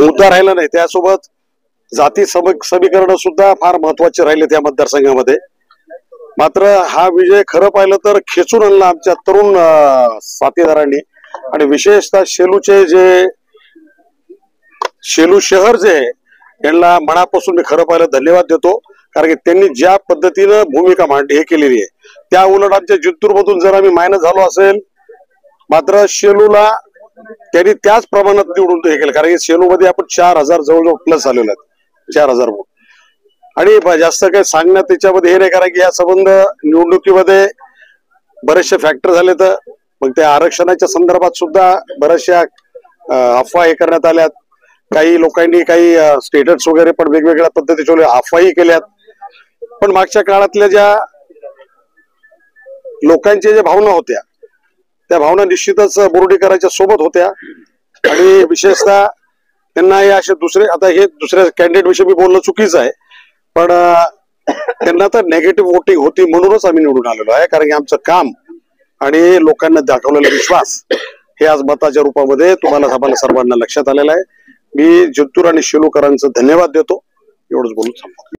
मुद्दा राहिला नाही। त्यासोबत जाती समीकरण सुद्धा फार महत्वाचे राहिले त्या मतदारसंघामध्ये। मात्र हा विजय खरं पाहिलं तर खेचून आणला आमच्या तरुण साथीदारांनी आणि विशेषतः शेलूचे जे शेलू शहर जे यांना मनापासून मी खरं पाहिलं धन्यवाद देतो, कारण की त्यांनी ज्या पद्धतीनं भूमिका हे केलेली आहे त्या उलट आमच्या जिंतूर मधून जर आम्ही मायनस झालो असेल, मात्र शेलूला त्यांनी त्याच प्रमाणात निवडून हे केलं, कारण की शेलू मध्ये आपण 4000 जवळजवळ प्लस आलेलो आहेत, 4000 वोट। आणि जास्त काही सांगण्यात त्याच्यामध्ये हे नाही, कारण की या संबंध निवडणुकीमध्ये बरेचसे फॅक्टर झाले। तर मग त्या आरक्षणाच्या संदर्भात सुद्धा बऱ्याचशा अफवा हे करण्यात आल्यात। काही लोकांनी काही स्टेटस वगैरे पण वेगवेगळ्या पद्धतीचे अफवाही केल्यात। पण मागच्या काळातल्या ज्या लोकांच्या ज्या भावना होत्या त्या भावना निश्चितच बोर्डीकरांच्या सोबत होत्या। आणि विशेषतः त्यांना हे असे आता हे दुसऱ्या कॅन्डिडेट विषयी मी बोलणं चुकीचं आहे, पण त्यांना तर नेगेटिव्ह वोटिंग होती म्हणूनच आम्ही निवडून आलेलो आहे, कारण की आमचं काम आणि लोकांना दाखवलेला विश्वास हे आज मताच्या रूपामध्ये तुम्हाला आम्हाला सर्वांना लक्षात आलेलं आहे। मी जिंतूर आणि शेलूकरांचं धन्यवाद देतो, एवढंच बोलून सांगतो।